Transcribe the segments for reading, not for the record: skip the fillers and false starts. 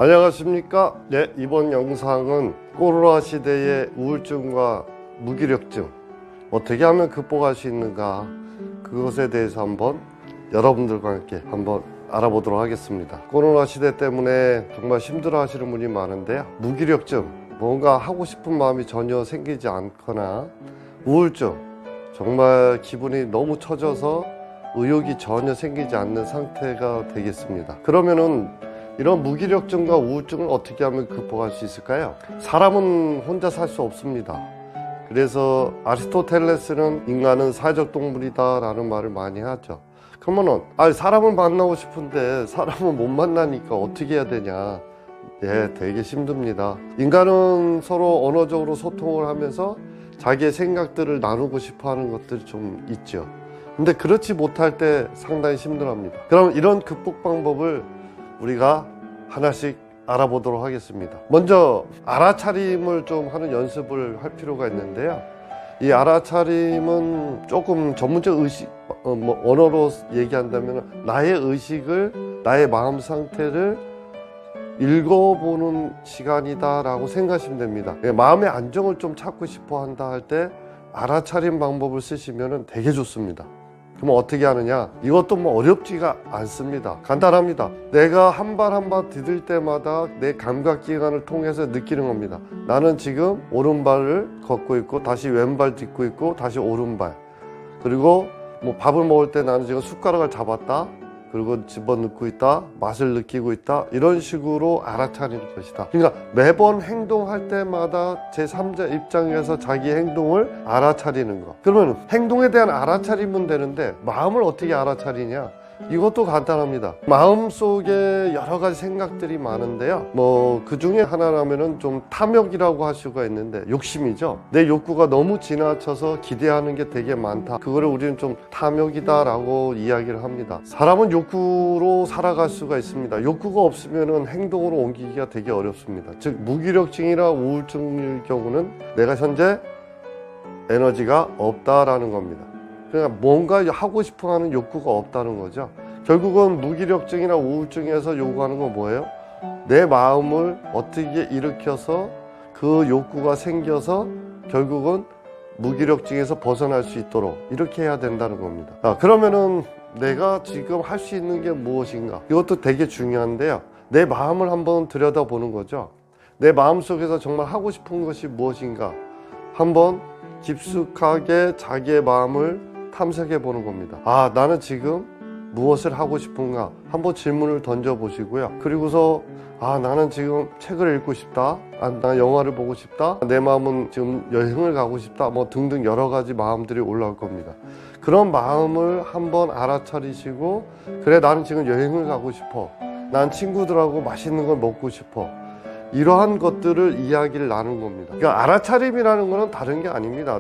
안녕하십니까. 네, 이번 영상은 코로나 시대의 우울증과 무기력증 어떻게 하면 극복할 수 있는가, 그것에 대해서 한번 여러분들과 함께 한번 알아보도록 하겠습니다. 코로나 시대 때문에 정말 힘들어 하시는 분이 많은데요, 무기력증, 뭔가 하고 싶은 마음이 전혀 생기지 않거나 우울증, 정말 기분이 너무 처져서 의욕이 전혀 생기지 않는 상태가 되겠습니다. 그러면은 이런 무기력증과 우울증을 어떻게 하면 극복할 수 있을까요? 사람은 혼자 살 수 없습니다. 그래서 아리스토텔레스는 인간은 사회적 동물이다 라는 말을 많이 하죠. 그러면은 사람을 만나고 싶은데 사람을 못 만나니까 어떻게 해야 되냐? 네, 되게 힘듭니다. 인간은 서로 언어적으로 소통을 하면서 자기의 생각들을 나누고 싶어 하는 것들이 좀 있죠. 근데 그렇지 못할 때 상당히 힘들어합니다. 그럼 이런 극복 방법을 우리가 하나씩 알아보도록 하겠습니다. 먼저 알아차림을 좀 하는 연습을 할 필요가 있는데요, 이 알아차림은 조금 전문적 의식, 언어로 얘기한다면 나의 의식을, 나의 마음 상태를 읽어보는 시간이다 라고 생각하시면 됩니다. 마음의 안정을 좀 찾고 싶어 한다 할 때 알아차림 방법을 쓰시면 되게 좋습니다. 그럼 어떻게 하느냐? 이것도 어렵지가 않습니다. 간단합니다. 내가 한 발 한 발 디딜 때마다 내 감각기관을 통해서 느끼는 겁니다. 나는 지금 오른발을 걷고 있고, 다시 왼발 딛고 있고, 다시 오른발. 그리고 밥을 먹을 때 나는 지금 숟가락을 잡았다, 그리고 집어넣고 있다, 맛을 느끼고 있다, 이런 식으로 알아차리는 것이다. 그러니까 매번 행동할 때마다 제3자 입장에서 자기 행동을 알아차리는 것. 그러면 행동에 대한 알아차리면 되는데 마음을 어떻게 알아차리냐? 이것도 간단합니다. 마음속에 여러 가지 생각들이 많은데요, 그 중에 하나라면은 좀 탐욕이라고 할 수가 있는데, 욕심이죠. 내 욕구가 너무 지나쳐서 기대하는 게 되게 많다, 그거를 우리는 좀 탐욕이다 라고 이야기를 합니다. 사람은 욕구로 살아갈 수가 있습니다. 욕구가 없으면은 행동으로 옮기기가 되게 어렵습니다. 즉 무기력증이나 우울증일 경우는 내가 현재 에너지가 없다라는 겁니다. 그러니까 뭔가 하고 싶어 하는 욕구가 없다는 거죠. 결국은 무기력증이나 우울증에서 요구하는 건 뭐예요? 내 마음을 어떻게 일으켜서 그 욕구가 생겨서 결국은 무기력증에서 벗어날 수 있도록 이렇게 해야 된다는 겁니다. 그러면은 내가 지금 할 수 있는 게 무엇인가? 이것도 되게 중요한데요, 내 마음을 한번 들여다보는 거죠. 내 마음속에서 정말 하고 싶은 것이 무엇인가? 한번 깊숙하게 자기의 마음을 탐색해 보는 겁니다. 나는 지금 무엇을 하고 싶은가? 한번 질문을 던져 보시고요. 그리고서 나는 지금 책을 읽고 싶다, 나 영화를 보고 싶다, 내 마음은 지금 여행을 가고 싶다, 등등 여러 가지 마음들이 올라올 겁니다. 그런 마음을 한번 알아차리시고, 그래, 나는 지금 여행을 가고 싶어, 난 친구들하고 맛있는 걸 먹고 싶어, 이러한 것들을 이야기를 나눈 겁니다. 그러니까 알아차림이라는 것은 다른 게 아닙니다.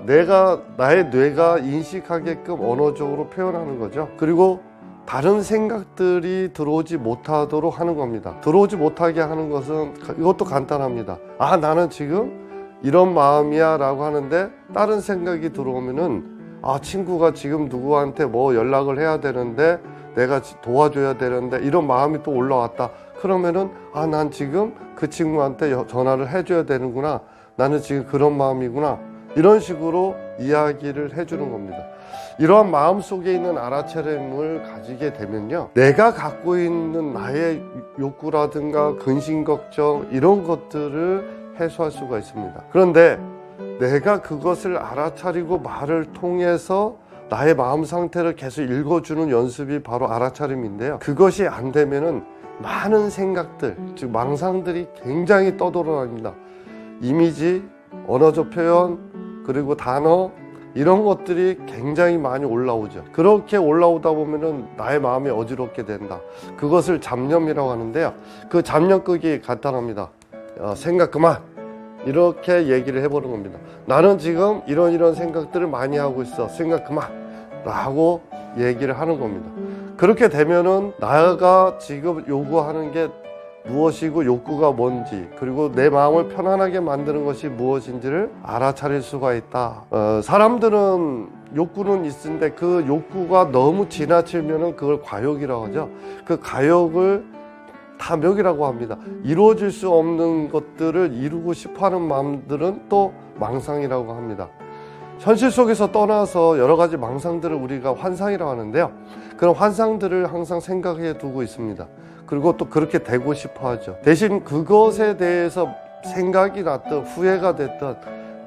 나의 뇌가 인식하게끔 언어적으로 표현하는 거죠. 그리고 다른 생각들이 들어오지 못하도록 하는 겁니다. 들어오지 못하게 하는 것은 이것도 간단합니다. 나는 지금 이런 마음이야 라고 하는데, 다른 생각이 들어오면은 친구가 지금 누구한테 연락을 해야 되는데, 내가 도와줘야 되는데, 이런 마음이 또 올라왔다. 그러면은 난 지금 그 친구한테 전화를 해줘야 되는구나, 나는 지금 그런 마음이구나, 이런 식으로 이야기를 해주는 겁니다. 이러한 마음속에 있는 알아차림을 가지게 되면요, 내가 갖고 있는 나의 욕구라든가 근심 걱정, 이런 것들을 해소할 수가 있습니다. 그런데 내가 그것을 알아차리고 말을 통해서 나의 마음 상태를 계속 읽어주는 연습이 바로 알아차림인데요, 그것이 안 되면은 많은 생각들, 즉 망상들이 굉장히 떠돌아다닙니다. 이미지, 언어적 표현, 그리고 단어, 이런 것들이 굉장히 많이 올라오죠. 그렇게 올라오다 보면은 나의 마음이 어지럽게 된다. 그것을 잡념이라고 하는데요, 그 잡념 끄기 간단합니다. 생각 그만, 이렇게 얘기를 해보는 겁니다. 나는 지금 이런 생각들을 많이 하고 있어, 생각 그만 라고 얘기를 하는 겁니다. 그렇게 되면은 나가 지금 요구하는 게 무엇이고 욕구가 뭔지, 그리고 내 마음을 편안하게 만드는 것이 무엇인지를 알아차릴 수가 있다. 사람들은 욕구는 있는데 그 욕구가 너무 지나치면은 그걸 과욕이라고 하죠. 그 과욕을 탐욕이라고 합니다. 이루어질 수 없는 것들을 이루고 싶어하는 마음들은 또 망상이라고 합니다. 현실 속에서 떠나서 여러 가지 망상들을 우리가 환상이라고 하는데요. 그런 환상들을 항상 생각해 두고 있습니다. 그리고 또 그렇게 되고 싶어 하죠. 대신 그것에 대해서 생각이 났든 후회가 됐든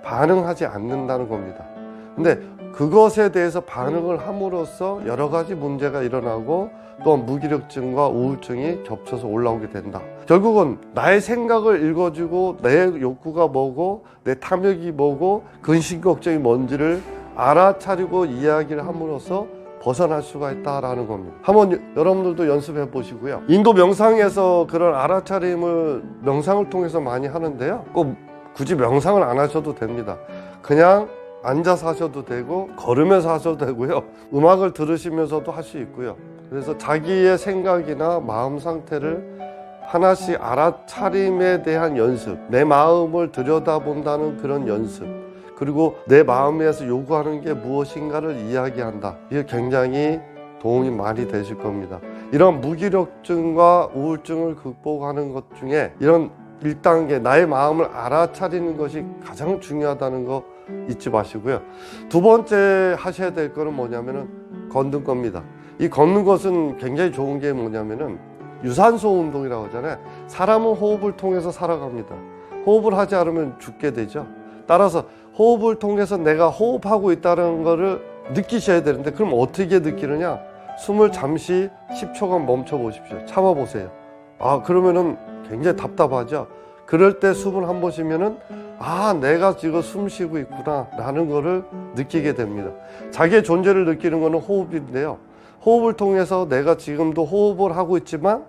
반응하지 않는다는 겁니다. 근데 그것에 대해서 반응을 함으로써 여러 가지 문제가 일어나고 또한 무기력증과 우울증이 겹쳐서 올라오게 된다. 결국은 나의 생각을 읽어주고 내 욕구가 뭐고 내 탐욕이 뭐고 근심 걱정이 뭔지를 알아차리고 이야기를 함으로써 벗어날 수가 있다라는 겁니다. 한번 여러분들도 연습해 보시고요. 인도 명상에서 그런 알아차림을 명상을 통해서 많이 하는데요. 꼭 굳이 명상을 안 하셔도 됩니다. 그냥 앉아서 하셔도 되고 걸으면서 하셔도 되고요. 음악을 들으시면서도 할 수 있고요. 그래서 자기의 생각이나 마음 상태를 하나씩 알아차림에 대한 연습, 내 마음을 들여다본다는 그런 연습, 그리고 내 마음에서 요구하는 게 무엇인가를 이야기한다. 이게 굉장히 도움이 많이 되실 겁니다. 이런 무기력증과 우울증을 극복하는 것 중에 이런 1단계 나의 마음을 알아차리는 것이 가장 중요하다는 거 잊지 마시고요. 두 번째 하셔야 될 거는 뭐냐면은 걷는 겁니다. 이 걷는 것은 굉장히 좋은 게 뭐냐면은 유산소 운동이라고 하잖아요. 사람은 호흡을 통해서 살아갑니다. 호흡을 하지 않으면 죽게 되죠. 따라서 호흡을 통해서 내가 호흡하고 있다는 거를 느끼셔야 되는데 그럼 어떻게 느끼느냐? 숨을 잠시 10초간 멈춰 보십시오. 참아 보세요. 그러면은 굉장히 답답하죠. 그럴 때 숨을 한 번 쉬면은 내가 지금 숨 쉬고 있구나 라는 거를 느끼게 됩니다. 자기의 존재를 느끼는 거는 호흡인데요. 호흡을 통해서 내가 지금도 호흡을 하고 있지만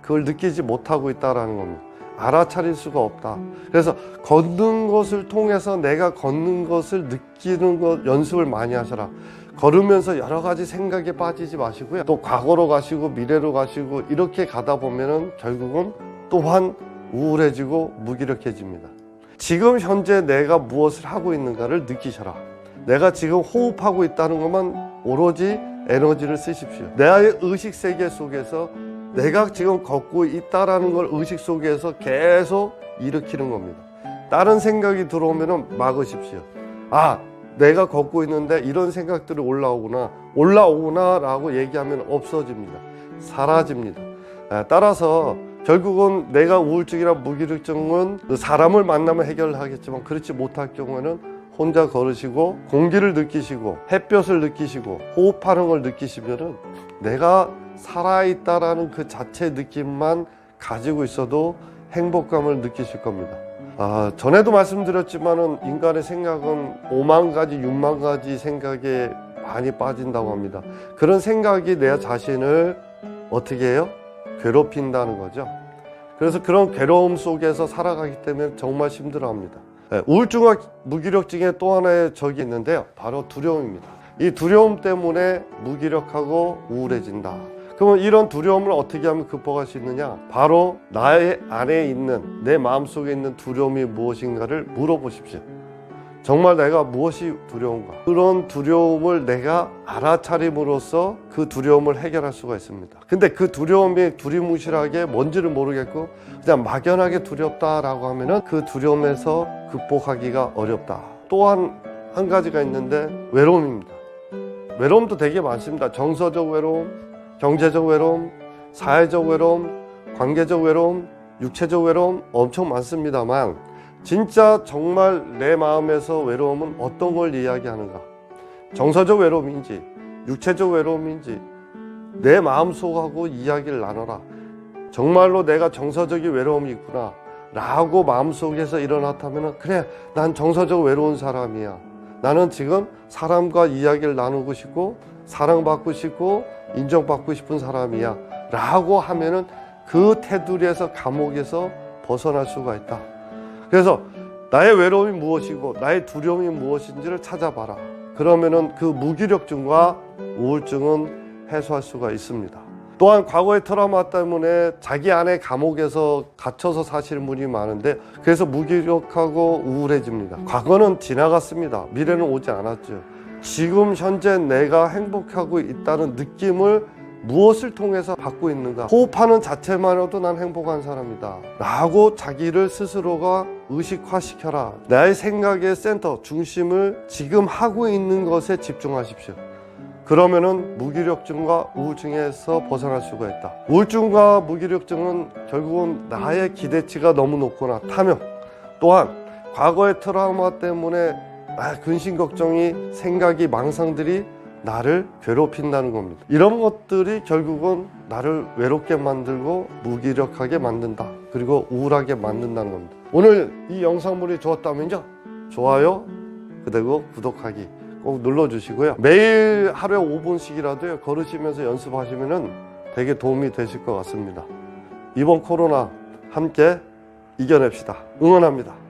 그걸 느끼지 못하고 있다라는 겁니다. 알아차릴 수가 없다. 그래서 걷는 것을 통해서 내가 걷는 것을 느끼는 것 연습을 많이 하셔라. 걸으면서 여러 가지 생각에 빠지지 마시고요. 또 과거로 가시고 미래로 가시고 이렇게 가다 보면은 결국은 또한 우울해지고 무기력해집니다. 지금 현재 내가 무엇을 하고 있는가를 느끼셔라. 내가 지금 호흡하고 있다는 것만 오로지 에너지를 쓰십시오. 나의 의식 세계 속에서 내가 지금 걷고 있다라는 걸 의식 속에서 계속 일으키는 겁니다. 다른 생각이 들어오면 막으십시오. 내가 걷고 있는데 이런 생각들이 올라오구나 라고 얘기하면 없어집니다. 사라집니다. 따라서 결국은 내가 우울증이나 무기력증은 사람을 만나면 해결을 하겠지만 그렇지 못할 경우에는 혼자 걸으시고 공기를 느끼시고 햇볕을 느끼시고 호흡하는 걸 느끼시면은 내가 살아있다라는 그 자체 느낌만 가지고 있어도 행복감을 느끼실 겁니다. 전에도 말씀드렸지만은 인간의 생각은 5만 가지, 6만 가지 생각에 많이 빠진다고 합니다. 그런 생각이 내 자신을 어떻게 해요? 괴롭힌다는 거죠. 그래서 그런 괴로움 속에서 살아가기 때문에 정말 힘들어합니다. 우울증과 무기력증의 또 하나의 적이 있는데요. 바로 두려움입니다. 이 두려움 때문에 무기력하고 우울해진다. 그러면 이런 두려움을 어떻게 하면 극복할 수 있느냐? 바로 나의 안에 있는 내 마음속에 있는 두려움이 무엇인가를 물어보십시오. 정말 내가 무엇이 두려운가? 그런 두려움을 내가 알아차림으로써 그 두려움을 해결할 수가 있습니다. 근데 그 두려움이 두리뭉실하게 뭔지를 모르겠고 그냥 막연하게 두렵다라고 하면은 그 두려움에서 극복하기가 어렵다. 또한 한 가지가 있는데 외로움입니다. 외로움도 되게 많습니다. 정서적 외로움, 경제적 외로움, 사회적 외로움, 관계적 외로움, 육체적 외로움 엄청 많습니다만 진짜 정말 내 마음에서 외로움은 어떤 걸 이야기하는가? 정서적 외로움인지 육체적 외로움인지 내 마음속하고 이야기를 나눠라. 정말로 내가 정서적인 외로움이 있구나 라고 마음속에서 일어났다면 그래, 난 정서적 외로운 사람이야. 나는 지금 사람과 이야기를 나누고 싶고 사랑받고 싶고 인정받고 싶은 사람이야 라고 하면은 그 테두리에서 감옥에서 벗어날 수가 있다. 그래서 나의 외로움이 무엇이고 나의 두려움이 무엇인지를 찾아봐라. 그러면은 그 무기력증과 우울증은 해소할 수가 있습니다. 또한 과거의 트라우마 때문에 자기 안에 감옥에서 갇혀서 사시는 분이 많은데 그래서 무기력하고 우울해집니다. 과거는 지나갔습니다. 미래는 오지 않았죠. 지금 현재 내가 행복하고 있다는 느낌을 무엇을 통해서 받고 있는가? 호흡하는 자체만으로도 난 행복한 사람이다 라고 자기를 스스로가 의식화시켜라. 나의 생각의 센터, 중심을 지금 하고 있는 것에 집중하십시오. 그러면은 무기력증과 우울증에서 벗어날 수가 있다. 우울증과 무기력증은 결국은 나의 기대치가 너무 높거나 탐욕, 또한 과거의 트라우마 때문에 근심 걱정이, 생각이, 망상들이 나를 괴롭힌다는 겁니다. 이런 것들이 결국은 나를 외롭게 만들고 무기력하게 만든다. 그리고 우울하게 만든다는 겁니다. 오늘 이 영상물이 좋았다면요, 좋아요, 그리고 구독하기 꼭 눌러주시고요. 매일 하루에 5분씩이라도 걸으시면서 연습하시면 되게 도움이 되실 것 같습니다. 이번 코로나 함께 이겨냅시다. 응원합니다.